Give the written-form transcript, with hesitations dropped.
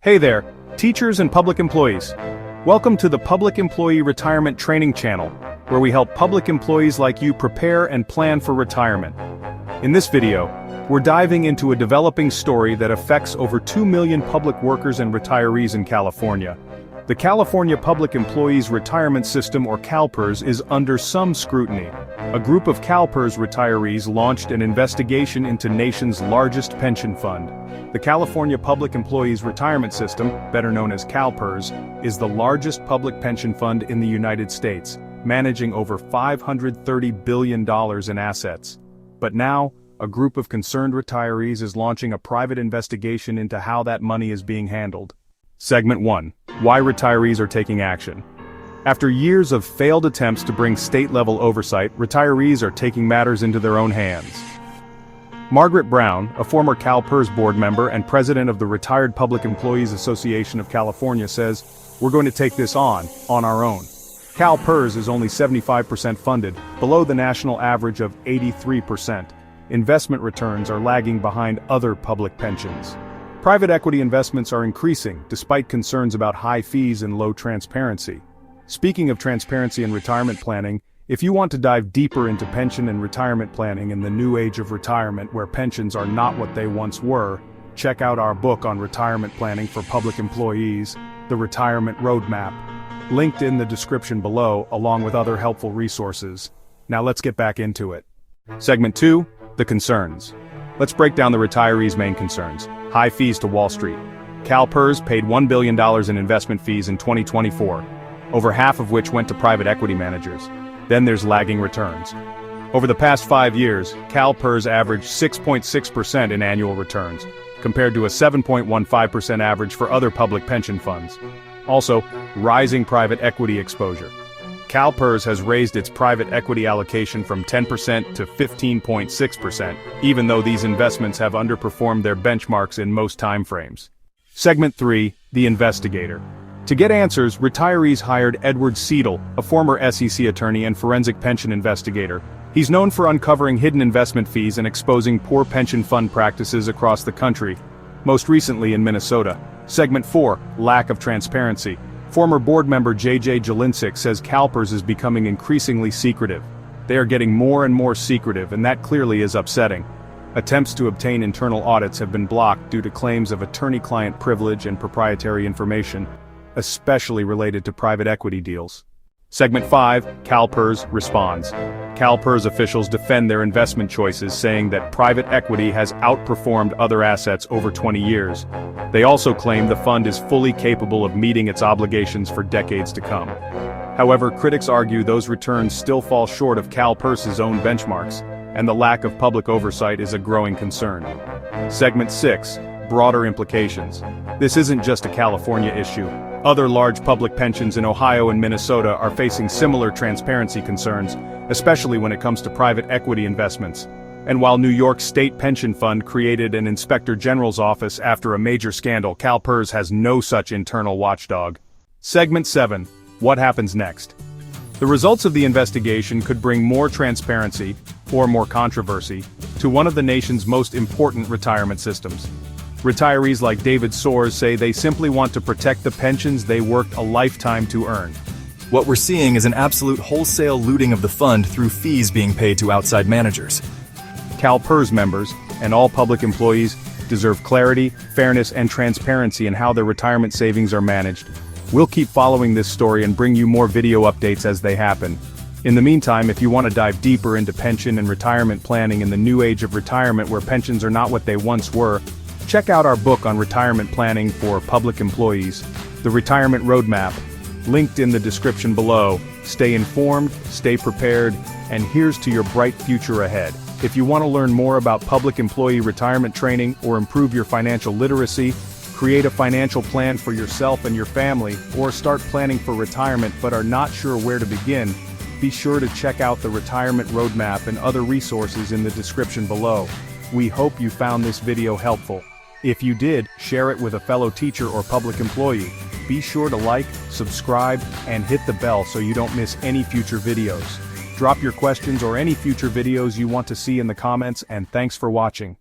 Hey there, teachers and public employees. Welcome to the Public Employee Retirement Training Channel, where we help public employees like you prepare and plan for retirement. In this video, we're diving into a developing story that affects over 2 million public workers and retirees in California. The California Public Employees Retirement System, or CalPERS, is under some scrutiny. A group of CalPERS retirees launched an investigation into nation's largest pension fund. The California Public Employees Retirement System, better known as CalPERS, is the largest public pension fund in the United States, managing over $530 billion in assets. But now, a group of concerned retirees is launching a private investigation into how that money is being handled. Segment 1. Why retirees are taking action. After years of failed attempts to bring state-level oversight, retirees are taking matters into their own hands. Margaret Brown, a former CalPERS board member and president of the Retired Public Employees Association of California, says, "We're going to take this on our own." CalPERS is only 75% funded, below the national average of 83%. Investment returns are lagging behind other public pensions. Private equity investments are increasing, despite concerns about high fees and low transparency. Speaking of transparency in retirement planning, if you want to dive deeper into pension and retirement planning in the new age of retirement where pensions are not what they once were, check out our book on retirement planning for public employees, The Retirement Roadmap, linked in the description below, along with other helpful resources. Now let's get back into it. Segment 2, the concerns. Let's break down the retirees' main concerns. High fees to Wall Street. CalPERS paid $1 billion in investment fees in 2024, over half of which went to private equity managers. Then there's lagging returns. Over the past 5 years, CalPERS averaged 6.6% in annual returns, compared to a 7.15% average for other public pension funds. Also, rising private equity exposure. CalPERS has raised its private equity allocation from 10% to 15.6%, even though these investments have underperformed their benchmarks in most timeframes. Segment 3, the Investigator. To get answers, retirees hired Edward Seidel, a former SEC attorney and forensic pension investigator. He's known for uncovering hidden investment fees and exposing poor pension fund practices across the country, most recently in Minnesota. Segment 4, lack of transparency. Former board member J.J. Jelinczyk says CalPERS is becoming increasingly secretive. They are getting more and more secretive, and that clearly is upsetting. Attempts to obtain internal audits have been blocked due to claims of attorney-client privilege and proprietary information, especially related to private equity deals. Segment 5, CalPERS responds. CalPERS officials defend their investment choices, saying that private equity has outperformed other assets over 20 years. They also claim the fund is fully capable of meeting its obligations for decades to come. However, critics argue those returns still fall short of CalPERS's own benchmarks, and the lack of public oversight is a growing concern. Segment 6, broader implications. This isn't just a California issue. Other large public pensions in Ohio and Minnesota are facing similar transparency concerns, especially when it comes to private equity investments. And while New York's state pension fund created an inspector general's office after a major scandal, CalPERS has no such internal watchdog. Segment 7, what happens next? The results of the investigation could bring more transparency, or more controversy, to one of the nation's most important retirement systems. Retirees like David Soares say they simply want to protect the pensions they worked a lifetime to earn. What we're seeing is an absolute wholesale looting of the fund through fees being paid to outside managers. CalPERS members, and all public employees, deserve clarity, fairness, and transparency in how their retirement savings are managed. We'll keep following this story and bring you more video updates as they happen. In the meantime, if you want to dive deeper into pension and retirement planning in the new age of retirement where pensions are not what they once were, check out our book on retirement planning for public employees, The Retirement Roadmap, linked in the description below. Stay informed, stay prepared, and here's to your bright future ahead. If you want to learn more about public employee retirement training or improve your financial literacy, create a financial plan for yourself and your family, or start planning for retirement but are not sure where to begin, be sure to check out the Retirement Roadmap and other resources in the description below. We hope you found this video helpful. If you did, share it with a fellow teacher or public employee. Be sure to like, subscribe, and hit the bell so you don't miss any future videos. Drop your questions or any future videos you want to see in the comments, and thanks for watching.